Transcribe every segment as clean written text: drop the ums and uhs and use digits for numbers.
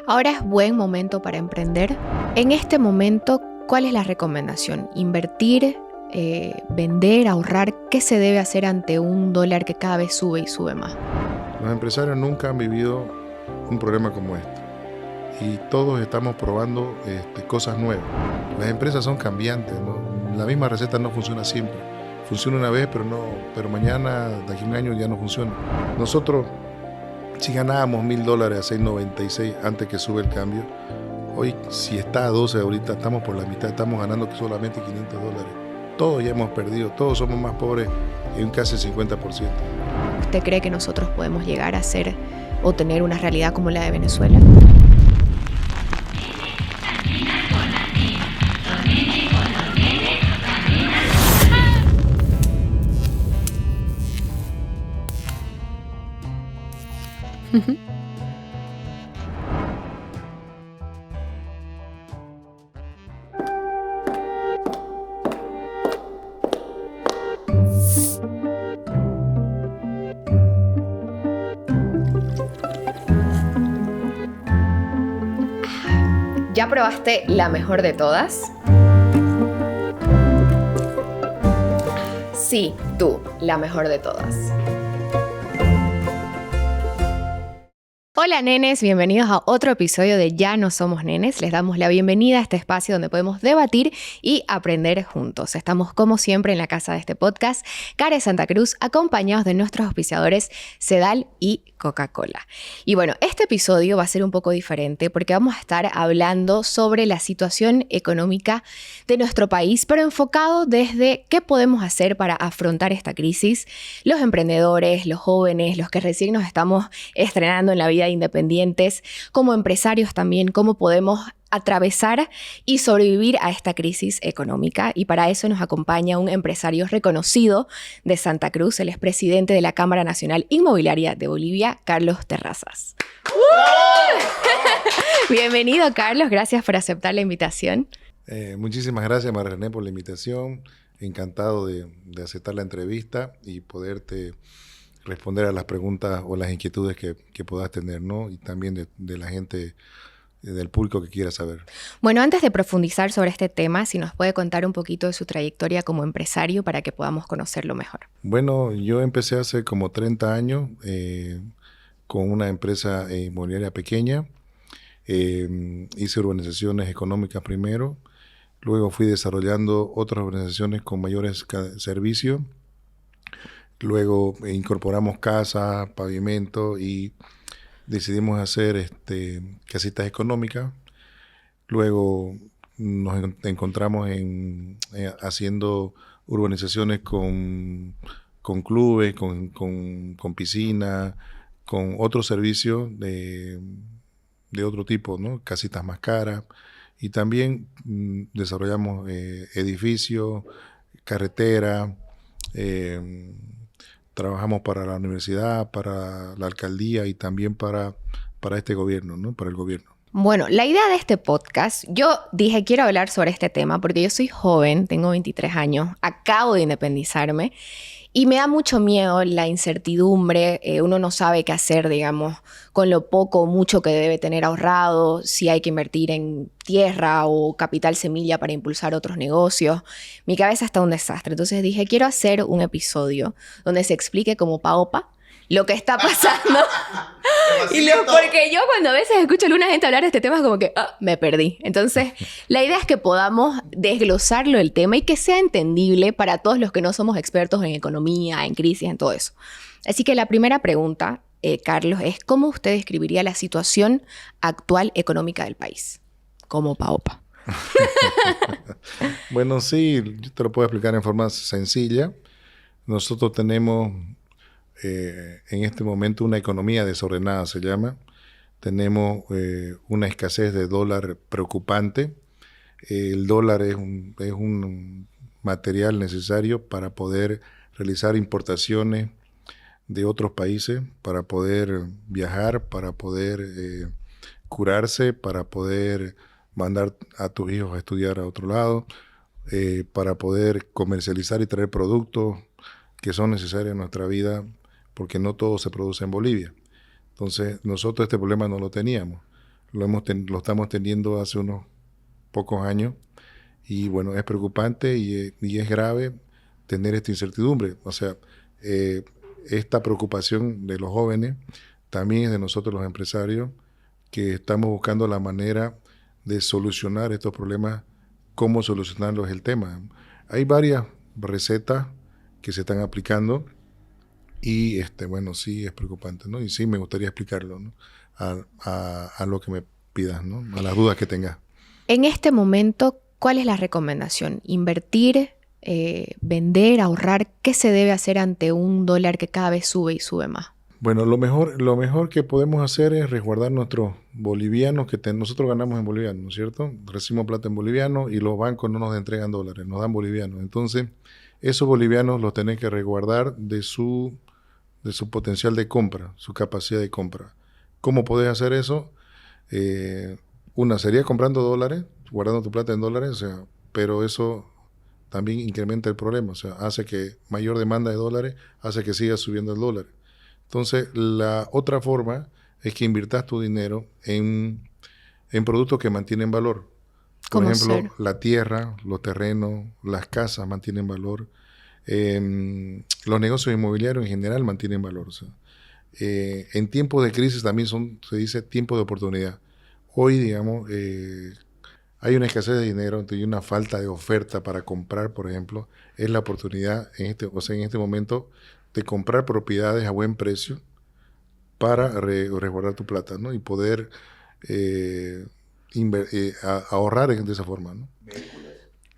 Ahora es buen momento para emprender. En este momento, ¿cuál es la recomendación? ¿Invertir, vender, ahorrar? ¿Qué se debe hacer ante un dólar que cada vez sube y sube más? Los empresarios nunca han vivido un problema como este y todos estamos probando cosas nuevas. Las empresas son cambiantes, ¿no? La misma receta no funciona siempre. Funciona una vez, pero mañana, de aquí a un año, ya no funciona. Nosotros, si ganábamos $1,000 a 6.96 antes que sube el cambio, hoy si está a 12 ahorita estamos por la mitad, estamos ganando solamente $500. Todos ya hemos perdido, todos somos más pobres en casi el 50%. ¿Usted cree que nosotros podemos llegar a ser o tener una realidad como la de Venezuela? ¿Ya probaste la mejor de todas? Sí, tú, la mejor de todas. Hola nenes, bienvenidos a otro episodio de Ya no somos nenes. Les damos la bienvenida a este espacio donde podemos debatir y aprender juntos. Estamos como siempre en la casa de este podcast, Care Santa Cruz, acompañados de nuestros auspiciadores Sedal y Coca-Cola. Y bueno, este episodio va a ser un poco diferente porque vamos a estar hablando sobre la situación económica de nuestro país, pero enfocado desde qué podemos hacer para afrontar esta crisis. Los emprendedores, los jóvenes, los que recién nos estamos estrenando en la vida independientes, como empresarios también, cómo podemos atravesar y sobrevivir a esta crisis económica. Y para eso nos acompaña un empresario reconocido de Santa Cruz, el expresidente de la Cámara Nacional Inmobiliaria de Bolivia, Carlos Terrazas. Bienvenido, Carlos. Gracias por aceptar la invitación. Muchísimas gracias, María René, por la invitación. Encantado de aceptar la entrevista y poderte responder a las preguntas o las inquietudes que puedas tener, ¿no? Y también de la gente, del público que quiera saber. Bueno, antes de profundizar sobre este tema, si nos puede contar un poquito de su trayectoria como empresario para que podamos conocerlo mejor. Bueno, yo empecé hace como 30 años con una empresa inmobiliaria pequeña. Hice urbanizaciones económicas primero, luego fui desarrollando otras organizaciones con mayores servicios. Luego incorporamos casa, pavimento y decidimos hacer casitas económicas. Luego nos encontramos haciendo urbanizaciones con clubes, con piscina, con otros servicios de otro tipo, ¿no? Casitas más caras. Y también desarrollamos edificios, carretera. Trabajamos para la universidad, para la alcaldía y también para este gobierno, ¿no? Para el gobierno. Bueno, la idea de este podcast, yo dije quiero hablar sobre este tema porque yo soy joven, tengo 23 años, acabo de independizarme y me da mucho miedo la incertidumbre. Uno no sabe qué hacer, digamos, con lo poco o mucho que debe tener ahorrado, si hay que invertir en tierra o capital semilla para impulsar otros negocios. Mi cabeza está un desastre. Entonces dije, quiero hacer un episodio donde se explique como pa' opa lo que está pasando. Porque yo cuando a veces escucho a alguna gente hablar de este tema es como que me perdí. Entonces, la idea es que podamos desglosarlo el tema y que sea entendible para todos los que no somos expertos en economía, en crisis, en todo eso. Así que la primera pregunta, Carlos, es ¿cómo usted describiría la situación actual económica del país? Como PAOPA. Bueno, sí, yo te lo puedo explicar en forma sencilla. Nosotros tenemos en este momento una economía desordenada, se llama. Tenemos una escasez de dólar preocupante. El dólar es un material necesario para poder realizar importaciones de otros países, para poder viajar, para poder curarse, para poder mandar a tus hijos a estudiar a otro lado, para poder comercializar y traer productos que son necesarios en nuestra vida, porque no todo se produce en Bolivia. Entonces, nosotros este problema no lo teníamos. lo estamos teniendo hace unos pocos años y bueno, es preocupante y es grave tener esta incertidumbre. O sea, esta preocupación de los jóvenes también es de nosotros los empresarios que estamos buscando la manera de solucionar estos problemas. ¿Cómo solucionarlos es el tema? Hay varias recetas que se están aplicando y bueno, sí es preocupante, ¿no? Y sí me gustaría explicarlo, ¿no? A lo que me pidas, ¿no? A las dudas que tengas. En este momento, ¿cuál es la recomendación? ¿Invertir, vender, ahorrar? ¿Qué se debe hacer ante un dólar que cada vez sube y sube más? Bueno, lo mejor que podemos hacer es resguardar nuestros bolivianos, nosotros ganamos en boliviano, ¿no es cierto? Recibimos plata en boliviano y los bancos no nos entregan dólares, nos dan bolivianos. Entonces, esos bolivianos los tenés que resguardar de su potencial de compra, su capacidad de compra. ¿Cómo podés hacer eso? Una sería comprando dólares, guardando tu plata en dólares, o sea, pero eso también incrementa el problema, o sea, hace que mayor demanda de dólares, hace que siga subiendo el dólar. Entonces, la otra forma es que inviertas tu dinero en productos que mantienen valor. Por ejemplo, la tierra, los terrenos, las casas mantienen valor. Los negocios inmobiliarios en general mantienen valor. O sea, en tiempos de crisis también se dice tiempo de oportunidad. Hoy, digamos, hay una escasez de dinero y una falta de oferta para comprar, por ejemplo. Es la oportunidad en este momento de comprar propiedades a buen precio para resguardar tu plata, ¿no? Y poder ahorrar de esa forma, ¿no?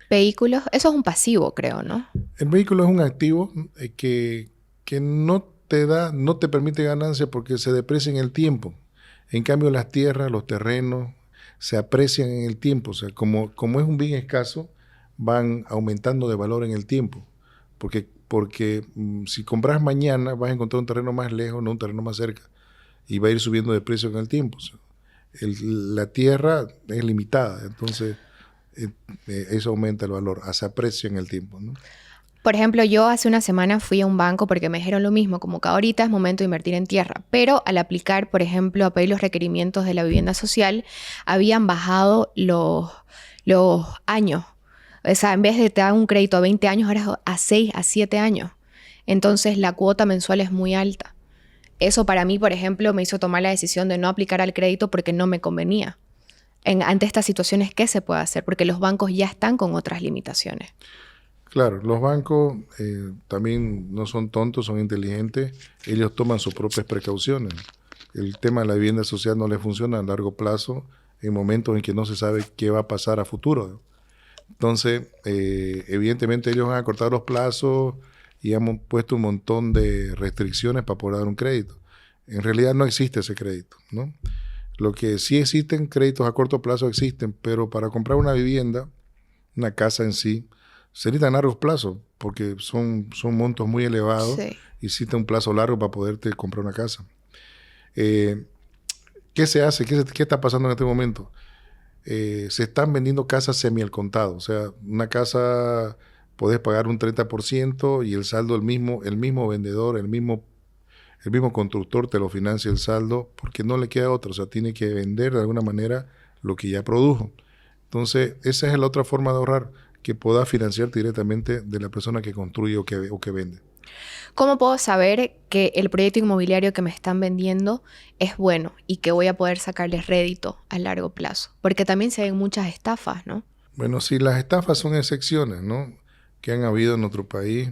Vehículos, eso es un pasivo, creo, ¿no? El vehículo es un activo que no te permite ganancia porque se deprecia en el tiempo. En cambio, las tierras, los terrenos, se aprecian en el tiempo. O sea, como es un bien escaso, van aumentando de valor en el tiempo. Porque si compras mañana, vas a encontrar un terreno más lejos, no un terreno más cerca. Y va a ir subiendo de precio con el tiempo. O sea, la tierra es limitada, entonces eso aumenta el valor, se aprecia en el tiempo, ¿no? Por ejemplo, yo hace una semana fui a un banco porque me dijeron lo mismo, como que ahorita es momento de invertir en tierra, pero al aplicar, por ejemplo, a pedir los requerimientos de la vivienda social, habían bajado los años. O sea, en vez de te dar un crédito a 20 años, ahora es a 6, a 7 años. Entonces la cuota mensual es muy alta. Eso para mí, por ejemplo, me hizo tomar la decisión de no aplicar al crédito porque no me convenía. Ante estas situaciones, ¿qué se puede hacer? Porque los bancos ya están con otras limitaciones. Claro, los bancos también no son tontos, son inteligentes. Ellos toman sus propias precauciones. El tema de la vivienda social no les funciona a largo plazo en momentos en que no se sabe qué va a pasar a futuro. Entonces, evidentemente ellos han acortado los plazos y han puesto un montón de restricciones para poder dar un crédito. En realidad no existe ese crédito, ¿no? Lo que sí existen, créditos a corto plazo existen, pero para comprar una vivienda, una casa en sí, se necesitan largos plazos, porque son montos muy elevados, sí. Y necesita un plazo largo para poderte comprar una casa. ¿Qué se hace? ¿Qué está pasando en este momento? Se están vendiendo casas semi al contado. O sea, una casa podés pagar un 30% y el saldo el mismo vendedor, el mismo constructor te lo financia el saldo porque no le queda otra. O sea, tiene que vender de alguna manera lo que ya produjo. Entonces, esa es la otra forma de ahorrar, que pueda financiarte directamente de la persona que construye o que vende. ¿Cómo puedo saber que el proyecto inmobiliario que me están vendiendo es bueno y que voy a poder sacarles rédito a largo plazo? Porque también se ven muchas estafas, ¿no? Bueno, sí, las estafas son excepciones, ¿no? Que han habido en nuestro país.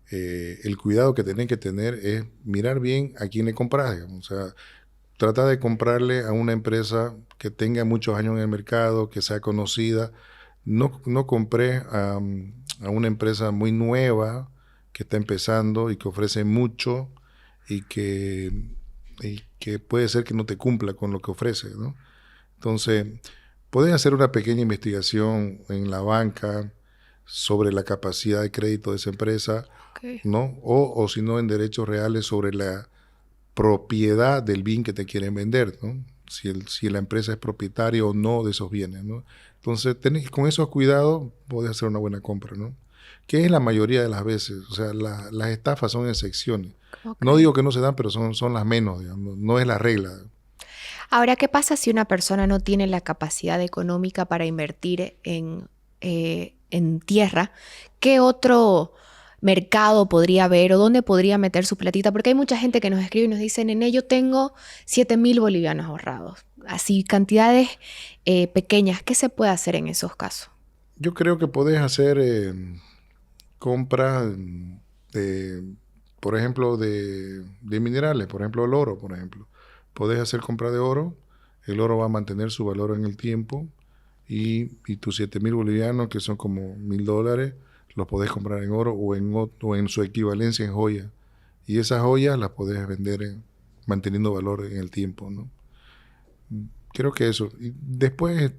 El cuidado que tienen que tener es mirar bien a quién le compras, digamos. O sea, trata de comprarle a una empresa que tenga muchos años en el mercado, que sea conocida. No compré a una empresa muy nueva que está empezando y que ofrece mucho y que puede ser que no te cumpla con lo que ofrece, ¿no? Entonces, puedes hacer una pequeña investigación en la banca sobre la capacidad de crédito de esa empresa, okay, ¿no? O si no, en derechos reales sobre la propiedad del bien que te quieren vender, ¿no? Si la empresa es propietaria o no de esos bienes, ¿no? Entonces, con esos cuidados, podés hacer una buena compra, ¿no? Que es la mayoría de las veces. O sea, las estafas son excepciones. Okay. No digo que no se dan, pero son las menos, digamos. No es la regla. Ahora, ¿qué pasa si una persona no tiene la capacidad económica para invertir en tierra? ¿Qué otro mercado podría haber o dónde podría meter su platita? Porque hay mucha gente que nos escribe y nos dice, Nene, yo tengo 7.000 bolivianos ahorrados. Así, cantidades pequeñas. ¿Qué se puede hacer en esos casos? Yo creo que podés hacer compras de, por ejemplo, de minerales, por ejemplo, el oro, por ejemplo. Podés hacer compra de oro, el oro va a mantener su valor en el tiempo y tus 7.000 bolivianos, que son como $1.000, los podés comprar en oro o en su equivalencia en joyas. Y esas joyas las podés vender manteniendo valor en el tiempo, ¿no? Creo que eso. Y después,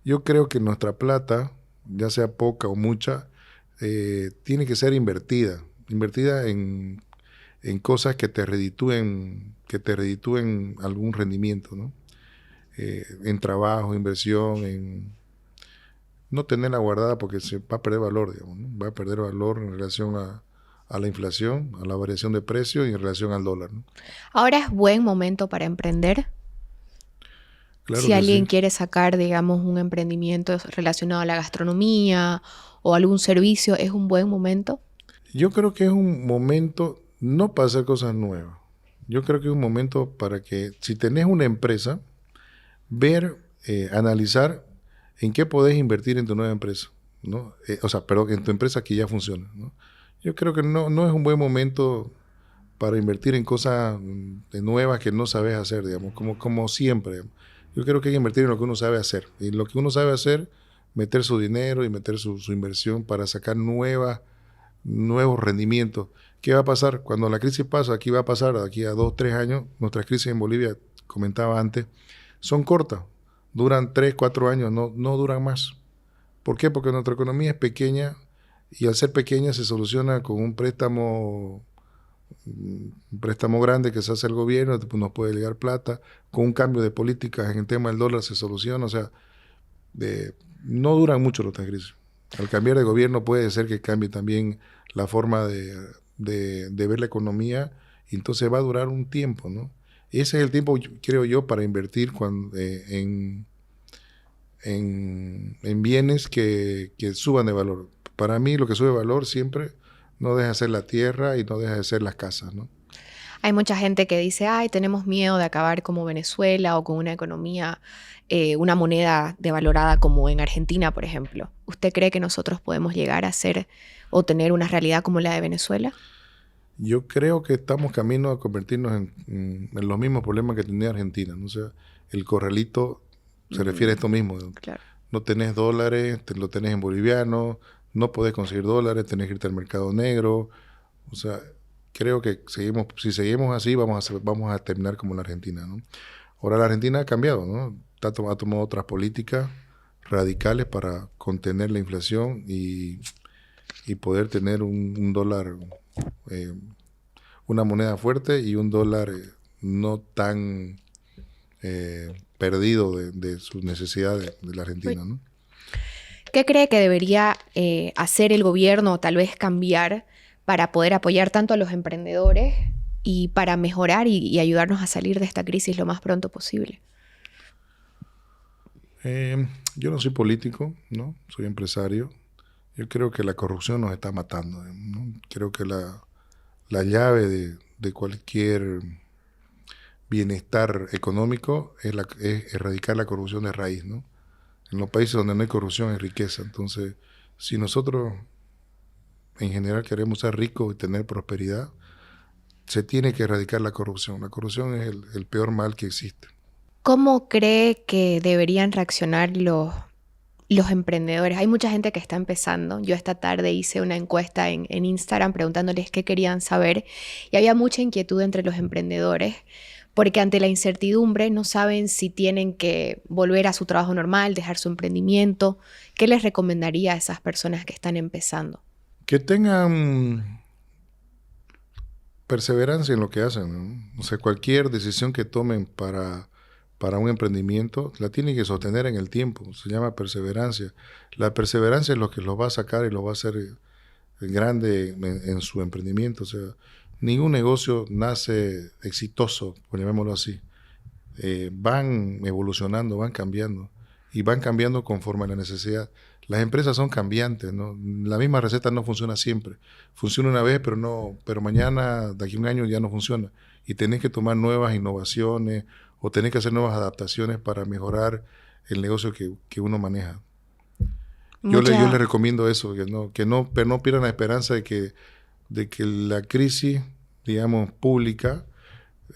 yo creo que nuestra plata, ya sea poca o mucha, tiene que ser invertida en cosas que te reditúen algún rendimiento, ¿no? En trabajo, inversión, en no tenerla guardada porque se va a perder valor, digamos, ¿no? Va a perder valor en relación a la inflación, a la variación de precios y en relación al dólar, ¿no? Ahora es buen momento para emprender. Claro Si que alguien sí. quiere sacar, digamos, un emprendimiento relacionado a la gastronomía o algún servicio, es un buen momento. Yo creo que es un momento no para hacer cosas nuevas. Yo creo que es un momento para que, si tenés una empresa, ver, analizar en qué podés invertir en tu nueva empresa, ¿no? O sea, perdón, en tu empresa que ya funciona, ¿no? Yo creo que no es un buen momento para invertir en cosas nuevas que no sabes hacer, digamos, como siempre. Digamos. Yo creo que hay que invertir en lo que uno sabe hacer. Y lo que uno sabe hacer, meter su dinero y meter su inversión para sacar nuevos rendimientos. ¿Qué va a pasar? Cuando la crisis pasa, aquí va a pasar, aquí a 2, 3 años, nuestras crisis en Bolivia, comentaba antes, son cortas, duran 3, 4 años, no duran más. ¿Por qué? Porque nuestra economía es pequeña y al ser pequeña se soluciona con un préstamo grande que se hace el gobierno, después nos puede llegar plata, con un cambio de políticas en el tema del dólar se soluciona, o sea, no duran mucho nuestras crisis. Al cambiar de gobierno puede ser que cambie también la forma de ver la economía y entonces va a durar un tiempo, ¿no? Ese es el tiempo, creo yo, para invertir en bienes que suban de valor. Para mí lo que sube de valor siempre no deja de ser la tierra y no deja de ser las casas, ¿no? Hay mucha gente que dice, ay, tenemos miedo de acabar como Venezuela o con una economía, una moneda devalorada como en Argentina, por ejemplo. ¿Usted cree que nosotros podemos llegar a ser o tener una realidad como la de Venezuela? Yo creo que estamos camino a convertirnos en los mismos problemas que tenía Argentina, ¿no? O sea, el corralito se refiere a esto mismo. Claro. No tenés dólares, lo tenés en boliviano, no podés conseguir dólares, tenés que irte al mercado negro. O sea, creo que si seguimos así, vamos a terminar como la Argentina, ¿no? Ahora la Argentina ha cambiado, ¿no? Ha tomado otras políticas radicales para contener la inflación y poder tener un dólar, eh, una moneda fuerte y un dólar no tan perdido de sus necesidades de la Argentina, ¿no? ¿Qué cree que debería hacer el gobierno o tal vez cambiar para poder apoyar tanto a los emprendedores y para mejorar y ayudarnos a salir de esta crisis lo más pronto posible? Yo no soy político, ¿no? Soy empresario. Yo creo que la corrupción nos está matando, ¿no? Creo que la llave de cualquier bienestar económico es erradicar la corrupción de raíz, ¿no? En los países donde no hay corrupción hay riqueza. Entonces, si nosotros en general queremos ser ricos y tener prosperidad, se tiene que erradicar la corrupción. La corrupción es el peor mal que existe. ¿Cómo cree que deberían reaccionar los emprendedores? Hay mucha gente que está empezando. Yo esta tarde hice una encuesta en Instagram preguntándoles qué querían saber y había mucha inquietud entre los emprendedores porque ante la incertidumbre no saben si tienen que volver a su trabajo normal, dejar su emprendimiento. ¿Qué les recomendaría a esas personas que están empezando? Que tengan perseverancia en lo que hacen, ¿no? O sea, cualquier decisión que tomen para un emprendimiento la tienen que sostener en el tiempo. Se llama perseverancia. La perseverancia es lo que los va a sacar y los va a hacer grande en su emprendimiento. O sea, ningún negocio nace exitoso, llamémoslo así. van evolucionando, van cambiando y van cambiando conforme a la necesidad. Las empresas son cambiantes, ¿no? La misma receta no funciona siempre. Funciona una vez, pero mañana, de aquí a un año ya no funciona. Y tenés que tomar nuevas innovaciones o tenés que hacer nuevas adaptaciones para mejorar el negocio que uno maneja. Yo le recomiendo eso, pero no pierdan la esperanza de que la crisis, digamos, pública,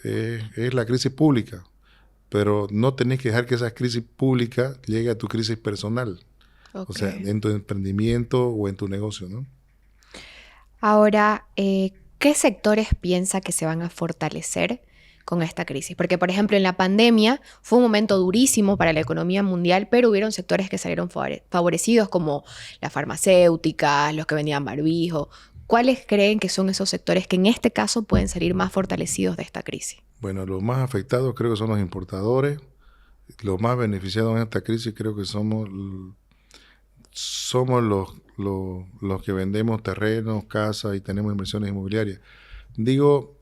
es la crisis pública, pero no tenés que dejar que esa crisis pública llegue a tu crisis personal, o sea, en tu emprendimiento o en tu negocio, ¿no? Ahora, ¿qué sectores piensa que se van a fortalecer con esta crisis? Porque, por ejemplo, en la pandemia fue un momento durísimo para la economía mundial, pero hubieron sectores que salieron favorecidos, como las farmacéuticas, los que vendían barbijo. ¿Cuáles creen que son esos sectores que en este caso pueden salir más fortalecidos de esta crisis? Bueno, los más afectados creo que son los importadores. Los más beneficiados en esta crisis creo que somos los que vendemos terrenos, casas y tenemos inversiones inmobiliarias. Digo,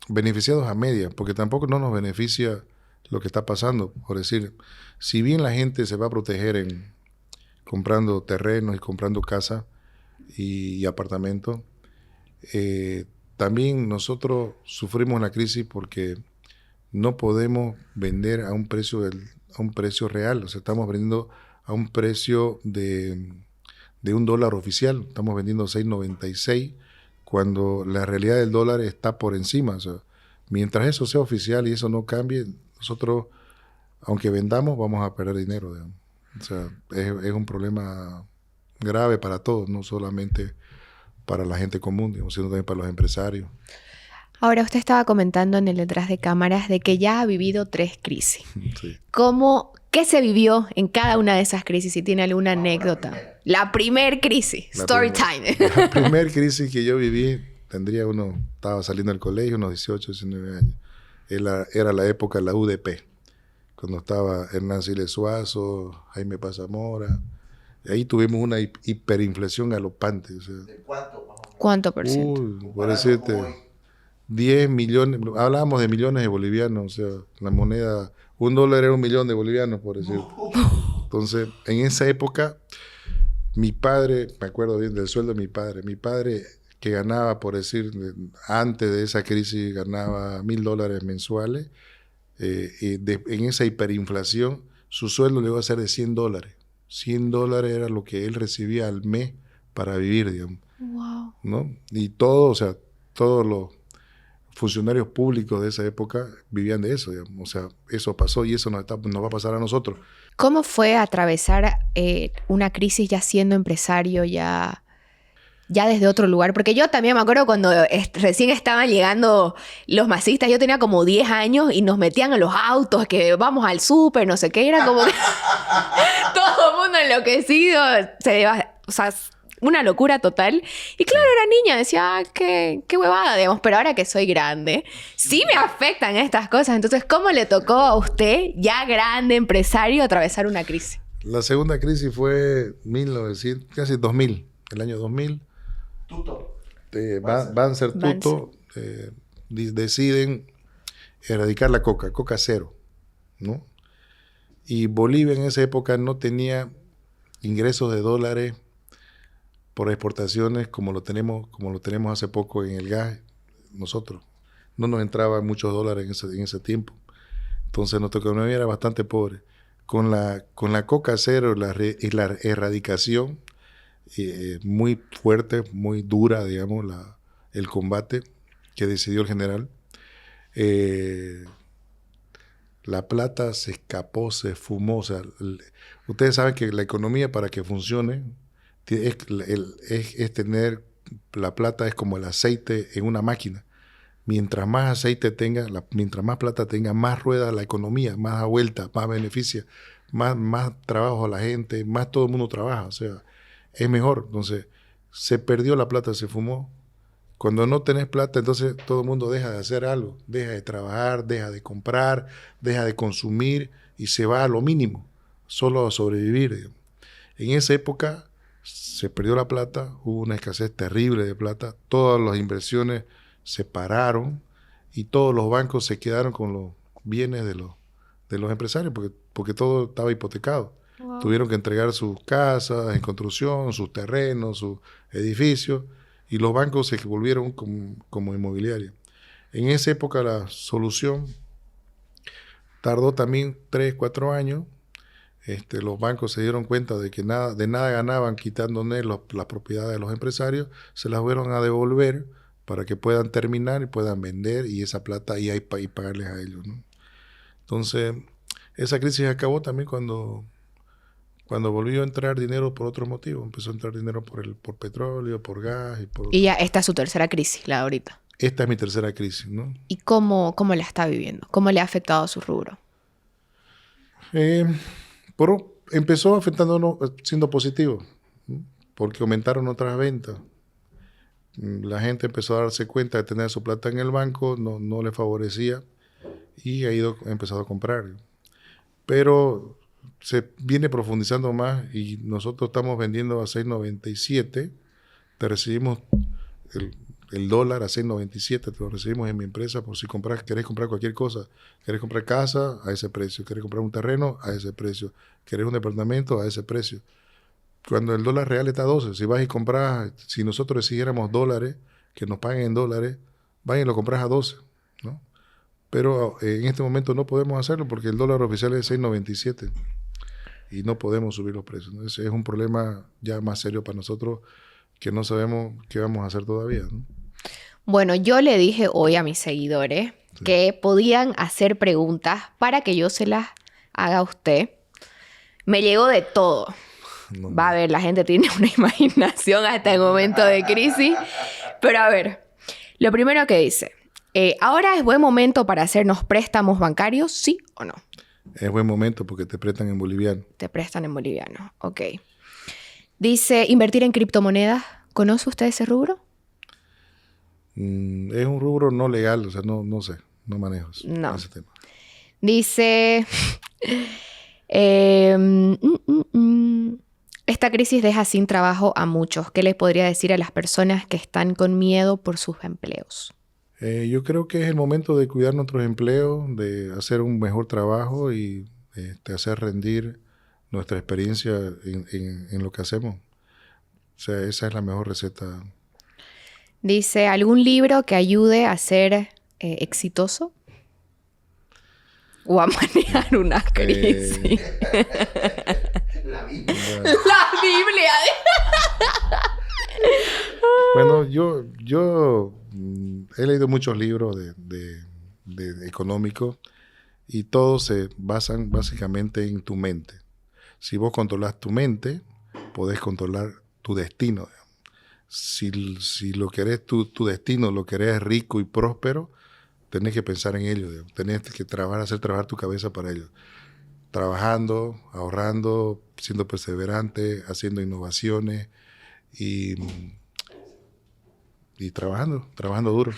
beneficiados a medias, porque tampoco no nos beneficia lo que está pasando. Por decir, si bien la gente se va a proteger comprando terrenos y comprando casas y apartamentos, también nosotros sufrimos la crisis porque no podemos vender a un precio real. O sea, estamos vendiendo a un precio de $1 oficial. Estamos vendiendo 6.96 cuando la realidad del dólar está por encima. O sea, mientras eso sea oficial y eso no cambie, nosotros, aunque vendamos, vamos a perder dinero, digamos. O sea, es un problema grave para todos, no solamente para la gente común, digamos, sino también para los empresarios. Ahora, usted estaba comentando en el detrás de cámaras de que ya ha vivido 3 crisis. Sí. ¿Qué se vivió en cada una de esas crisis? Si tiene alguna anécdota. La primer crisis. Story time. La primer crisis que yo viví, estaba saliendo del colegio, unos 18, 19 años. Era la época de la UDP, cuando estaba Hernán Siles Suazo, Jaime Pazamora. Y ahí tuvimos una hiperinflación galopante. O sea, ¿De cuánto? ¿Cuánto por ciento? Por decirte, 10 millones, hablábamos de millones de bolivianos, o sea, la moneda, $1 era 1.000.000 de bolivianos, por decirte. Entonces, en esa época, mi padre, me acuerdo bien del sueldo de mi padre que ganaba, por decir, antes de esa crisis ganaba $1.000 mensuales, en esa hiperinflación, su sueldo le iba a ser de $100. $100 era lo que él recibía al mes para vivir, digamos. Wow. ¿No? Y todos los funcionarios públicos de esa época vivían de eso, digamos. O sea, eso pasó y eso nos va a pasar a nosotros. ¿Cómo fue atravesar una crisis ya siendo empresario, ya desde otro lugar? Porque yo también me acuerdo cuando recién estaban llegando los masistas, yo tenía como 10 años y nos metían en los autos, que vamos al súper, no sé qué, era como que todo el mundo enloquecido, o sea, una locura total. Y claro, era niña, decía, qué huevada, digamos. Pero ahora que soy grande, sí me afectan estas cosas. Entonces, ¿cómo le tocó a usted, ya grande, empresario, atravesar una crisis? La segunda crisis fue casi 2000, el año 2000. Tuto. Banzer, Tuto, deciden erradicar la coca cero, ¿no? Y Bolivia en esa época no tenía ingresos de dólares por exportaciones como lo tenemos hace poco en el gas. Nosotros no nos entraban muchos dólares en ese tiempo. Entonces nuestra economía era bastante pobre. Con la coca cero y la erradicación muy fuerte, muy dura, digamos, el combate que decidió el general, la plata se escapó, se fumó. O sea, ustedes saben que la economía, para que funcione, es tener, la plata es como el aceite en una máquina. Mientras más aceite tenga, mientras más plata tenga, más rueda la economía, más a vuelta, más beneficia, más trabajo a la gente, más todo el mundo trabaja. O sea, es mejor. Entonces, se perdió la plata, se fumó. Cuando no tenés plata, entonces todo el mundo deja de hacer algo, deja de trabajar, deja de comprar, deja de consumir y se va a lo mínimo, solo a sobrevivir, digamos. En esa época se perdió la plata, hubo una escasez terrible de plata, todas las inversiones se pararon y todos los bancos se quedaron con bienes de los empresarios porque todo estaba hipotecado. Wow. Tuvieron que entregar sus casas en construcción, sus terrenos, sus edificios, y los bancos se volvieron como inmobiliaria. En esa época la solución tardó también 3, 4 años. Los bancos se dieron cuenta de que de nada ganaban quitándole las propiedades de los empresarios, se las fueron a devolver para que puedan terminar y puedan vender, y esa plata y pagarles a ellos, ¿no? Entonces, esa crisis acabó también cuando volvió a entrar dinero por otro motivo. Empezó a entrar dinero por petróleo, por gas y por... Y ya esta es su tercera crisis, la de ahorita. Esta es mi tercera crisis, ¿no? ¿Y cómo la está viviendo? ¿Cómo le ha afectado a su rubro? Empezó afectándonos siendo positivo, ¿no? Porque aumentaron otras ventas. La gente empezó a darse cuenta de tener su plata en el banco, no le favorecía, y ha empezado a comprar. Pero se viene profundizando más, y nosotros estamos vendiendo a 6.97. Te recibimos el dólar a 6.97, te lo recibimos en mi empresa por si querés comprar cualquier cosa. Querés comprar casa, a ese precio. Querés comprar un terreno, a ese precio. Querés un departamento, a ese precio. Cuando el dólar real está a 12, si vas y compras, si nosotros exigiéramos dólares, que nos paguen en dólares, vas y lo compras a 12, ¿no? Pero en este momento no podemos hacerlo porque el dólar oficial es 6.97 y no podemos subir los precios, ¿no? Ese es un problema ya más serio para nosotros, que no sabemos qué vamos a hacer todavía, ¿no? Bueno, yo le dije hoy a mis seguidores que podían hacer preguntas para que yo se las haga a usted. Me llegó de todo. No, Va a ver, la gente tiene una imaginación hasta el momento de crisis. Pero a ver, lo primero que dice, ¿ahora es buen momento para hacernos préstamos bancarios, sí o no? Es buen momento porque te prestan en boliviano. Te prestan en boliviano, ok. Dice, invertir en criptomonedas. ¿Conoce usted ese rubro? Es un rubro no legal, o sea, no sé, no manejo ese tema. Dice, esta crisis deja sin trabajo a muchos. ¿Qué les podría decir a las personas que están con miedo por sus empleos? Yo creo que es el momento de cuidar nuestros empleos, de hacer un mejor trabajo y hacer rendir nuestra experiencia en lo que hacemos. O sea, esa es la mejor receta. Dice, ¿algún libro que ayude a ser exitoso? ¿O a manejar una crisis? La Biblia. La Biblia. Bueno, yo he leído muchos libros de económicos, y todos se basan básicamente en tu mente. Si vos controlas tu mente, podés controlar tu destino. Si lo querés, tu destino lo querés rico y próspero, tenés que pensar en ello. Tenés que hacer trabajar tu cabeza para ello. Trabajando, ahorrando, siendo perseverante, haciendo innovaciones y trabajando duro.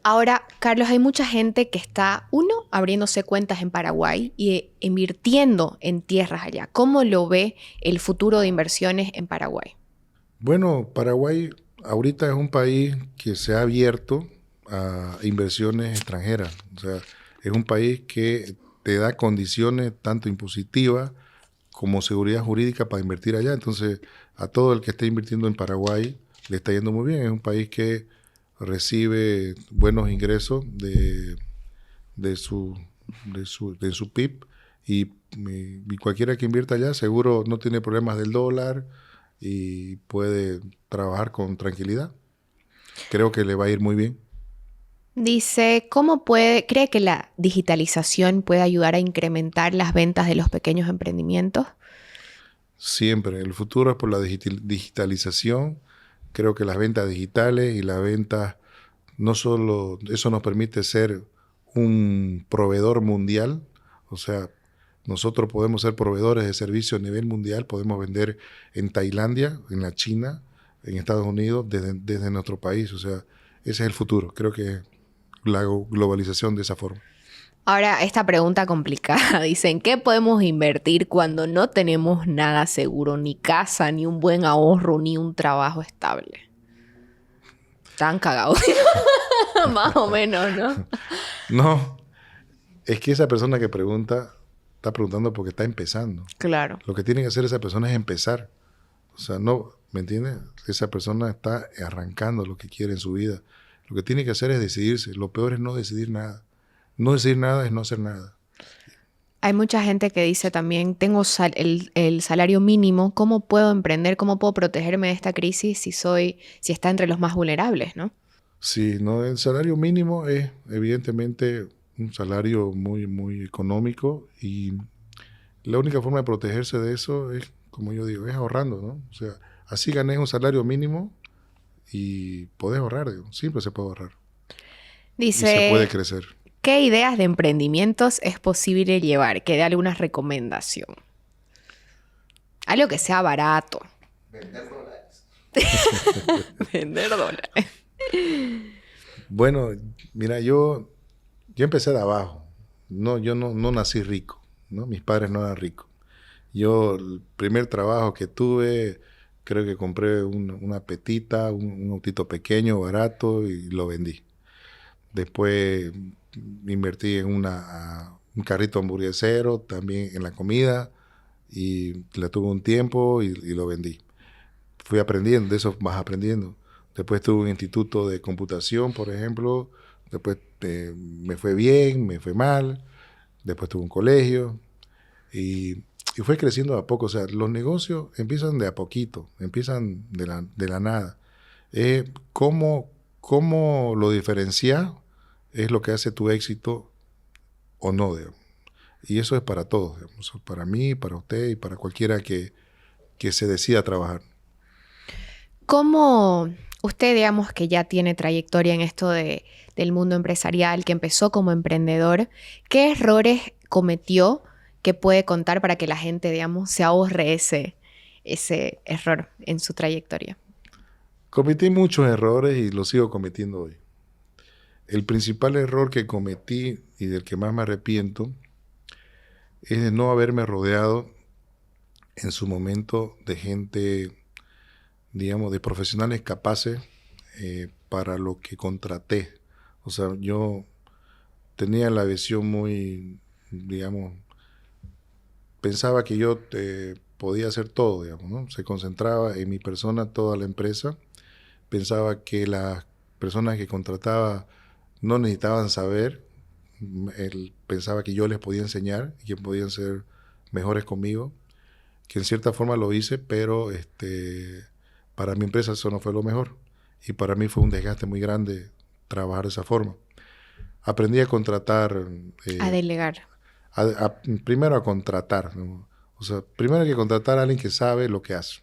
Ahora, Carlos, hay mucha gente que está, abriéndose cuentas en Paraguay y invirtiendo en tierras allá. ¿Cómo lo ve el futuro de inversiones en Paraguay? Bueno, Paraguay ahorita es un país que se ha abierto a inversiones extranjeras. O sea, es un país que te da condiciones tanto impositivas como seguridad jurídica para invertir allá. Entonces, a todo el que esté invirtiendo en Paraguay le está yendo muy bien. Es un país que recibe buenos ingresos de su PIB, y cualquiera que invierta allá seguro no tiene problemas del dólar y puede trabajar con tranquilidad. Creo que le va a ir muy bien. Dice, ¿cree que la digitalización puede ayudar a incrementar las ventas de los pequeños emprendimientos? Siempre. El futuro es por la digitalización. Creo que las ventas digitales y las ventas, no solo eso nos permite ser un proveedor mundial, o sea, nosotros podemos ser proveedores de servicios a nivel mundial, podemos vender en Tailandia, en la China, en Estados Unidos, desde nuestro país. O sea, ese es el futuro. Creo que la globalización de esa forma. Ahora, esta pregunta complicada. Dicen, ¿qué podemos invertir cuando no tenemos nada seguro? Ni casa, ni un buen ahorro, ni un trabajo estable. Están cagados. Más o menos, ¿no? No. Es que esa persona que pregunta, está preguntando porque está empezando. Claro. Lo que tiene que hacer esa persona es empezar. O sea, no, ¿me entiendes? Esa persona está arrancando lo que quiere en su vida. Lo que tiene que hacer es decidirse. Lo peor es no decidir nada. No decidir nada es no hacer nada. Hay mucha gente que dice también, tengo el salario mínimo, ¿cómo puedo emprender? ¿Cómo puedo protegerme de esta crisis si está entre los más vulnerables, ¿no? Sí, no, el salario mínimo es evidentemente un salario muy, muy económico y la única forma de protegerse de eso es, como yo digo, es ahorrando, ¿no? O sea, así gané un salario mínimo y podés ahorrar, digo, siempre se puede ahorrar y se puede Dice, crecer. ¿qué ideas de emprendimientos es posible llevar? Que dé alguna recomendación. Algo que sea barato. Vender dólares. Vender dólares. Bueno, mira, yo empecé de abajo. No, yo no nací rico, ¿no? Mis padres no eran ricos. Yo, el primer trabajo que tuve, creo que compré una petita, un autito pequeño, barato, y lo vendí. Después invertí en un carrito hamburguesero, también en la comida, y la tuve un tiempo y lo vendí. Fui aprendiendo, de eso vas aprendiendo. Después tuve un instituto de computación, por ejemplo. Después me fue bien, me fue mal. Después tuve un colegio. Y fue creciendo de a poco. O sea, los negocios empiezan de a poquito, empiezan de la nada. ¿Cómo, cómo lo diferencias es lo que hace tu éxito o no, digamos. Y eso es para todos, digamos. Para mí, para usted y para cualquiera que se decida a trabajar. ¿Cómo usted, digamos, que ya tiene trayectoria en esto del mundo empresarial, que empezó como emprendedor, qué errores cometió que puede contar para que la gente, digamos, se ahorre ese error en su trayectoria? Cometí muchos errores y los sigo cometiendo hoy. El principal error que cometí y del que más me arrepiento es de no haberme rodeado en su momento de gente, digamos, de profesionales capaces para lo que contraté. O sea, yo tenía la visión muy, digamos, pensaba que yo podía hacer todo, digamos, ¿no? Se concentraba en mi persona toda la empresa. Pensaba que las personas que contrataba no necesitaban saber. Él pensaba que yo les podía enseñar y que podían ser mejores conmigo, que en cierta forma lo hice, pero para mi empresa eso no fue lo mejor. Y para mí fue un desgaste muy grande trabajar de esa forma. Aprendí a contratar. A delegar. Primero a contratar, ¿no? O sea, primero hay que contratar a alguien que sabe lo que hace.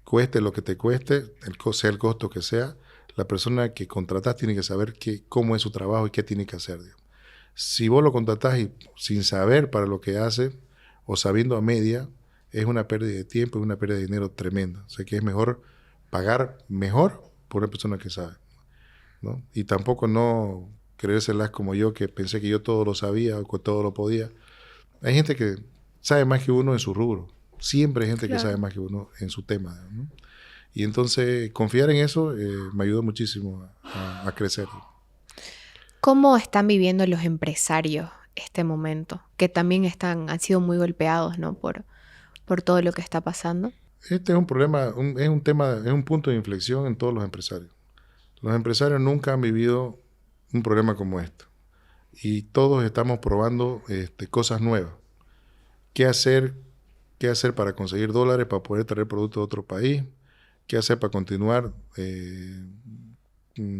Cueste lo que te cueste, sea el costo que sea, la persona que contratás tiene que saber cómo es su trabajo y qué tiene que hacer, digamos. Si vos lo contratás sin saber para lo que hace o sabiendo a media, es una pérdida de tiempo y una pérdida de dinero tremenda. O sea que es mejor pagar mejor por una persona que sabe, ¿no? Y tampoco no creérselas como yo, que pensé que yo todo lo sabía o que todo lo podía. Hay gente que sabe más que uno en su rubro. Siempre hay gente que sabe más que uno en su tema, ¿no? Y entonces confiar en eso me ayudó muchísimo a crecer. ¿Cómo están viviendo los empresarios este momento? Que también han sido muy golpeados, ¿no? Por todo lo que está pasando. Este es un problema, es un tema, es un punto de inflexión en todos los empresarios. Los empresarios nunca han vivido un problema como este. Y todos estamos probando cosas nuevas. ¿Qué hacer para conseguir dólares, para poder traer productos de otro país? ¿Qué hacer para continuar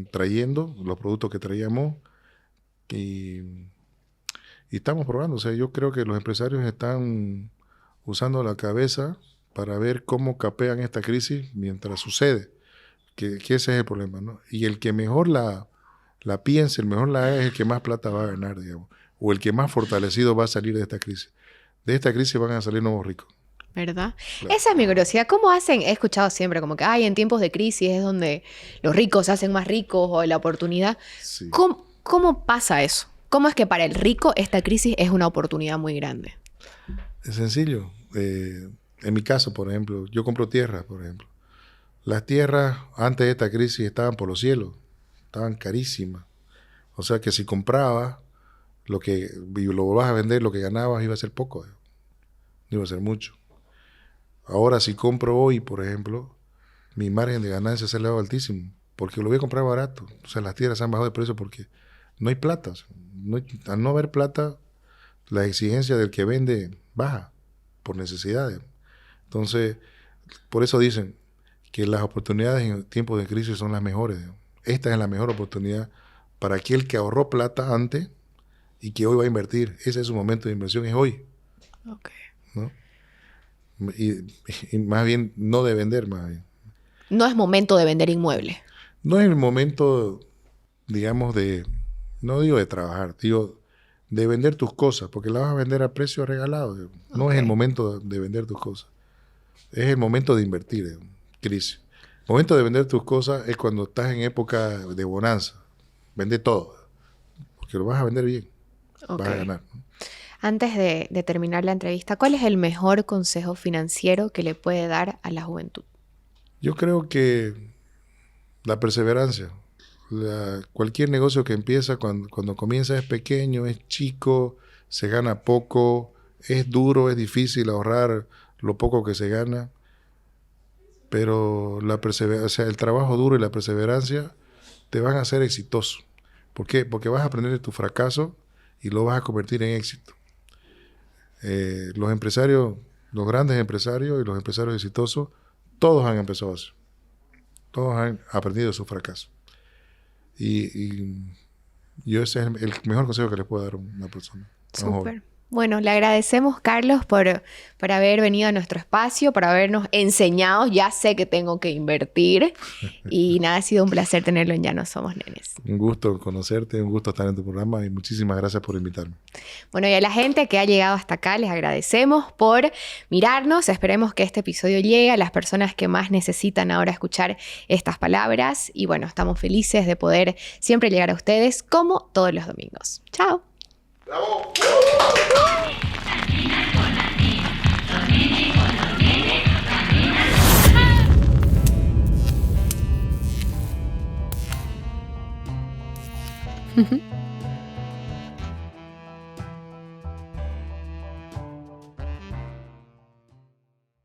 trayendo los productos que traíamos? Y estamos probando. O sea, yo creo que los empresarios están usando la cabeza para ver cómo capean esta crisis mientras sucede. Que ese es el problema, ¿no? Y el que mejor la piense, el mejor la haga, es el que más plata va a ganar, digamos. O el que más fortalecido va a salir de esta crisis. De esta crisis van a salir nuevos ricos. ¿Verdad? Claro. Esa es mi curiosidad. ¿Cómo hacen? He escuchado siempre como que, ay, en tiempos de crisis es donde los ricos se hacen más ricos o la oportunidad. Sí. ¿Cómo pasa eso? ¿Cómo es que para el rico esta crisis es una oportunidad muy grande? Es sencillo. En mi caso, por ejemplo, yo compro tierras, por ejemplo. Las tierras antes de esta crisis estaban por los cielos, estaban carísimas. O sea que si compraba, y lo vas a vender, lo que ganabas iba a ser poco, no iba a ser mucho. Ahora, si compro hoy, por ejemplo, mi margen de ganancia se ha elevado altísimo, porque lo voy a comprar barato. O sea, las tierras han bajado de precio porque no hay plata. O sea, al no haber plata, la exigencia del que vende baja por necesidades. Entonces, por eso dicen que las oportunidades en tiempos de crisis son las mejores. Esta es la mejor oportunidad para aquel que ahorró plata antes y que hoy va a invertir. Ese es su momento de inversión, es hoy. Okay. ¿No? Y más bien no de vender, más bien. No es momento de vender inmuebles. No es el momento, digamos, no digo de trabajar, digo de vender tus cosas, porque las vas a vender a precio regalado. No es el momento de vender tus cosas. Es el momento de invertir, crisis. El momento de vender tus cosas es cuando estás en época de bonanza. Vende todo, porque lo vas a vender bien, vas a ganar. Antes de terminar la entrevista, ¿cuál es el mejor consejo financiero que le puede dar a la juventud? Yo creo que la perseverancia. Cualquier negocio que empieza, cuando comienza es pequeño, es chico, se gana poco, es duro, es difícil ahorrar lo poco que se gana, pero o sea, el trabajo duro y la perseverancia te van a hacer exitoso. ¿Por qué? Porque vas a aprender de tu fracaso y lo vas a convertir en éxito. Los empresarios, los grandes empresarios y los empresarios exitosos, todos han empezado así. Todos han aprendido de su fracaso. Y yo ese es el mejor consejo que les puedo dar a una persona. Súper. Bueno, le agradecemos, Carlos, por haber venido a nuestro espacio, por habernos enseñado. Ya sé que tengo que invertir. Y nada, ha sido un placer tenerlo en Ya No Somos Nenes. Un gusto conocerte, un gusto estar en tu programa y muchísimas gracias por invitarme. Bueno, y a la gente que ha llegado hasta acá, les agradecemos por mirarnos. Esperemos que este episodio llegue a las personas que más necesitan ahora escuchar estas palabras. Y bueno, estamos felices de poder siempre llegar a ustedes como todos los domingos. ¡Chao! ¡Bravo!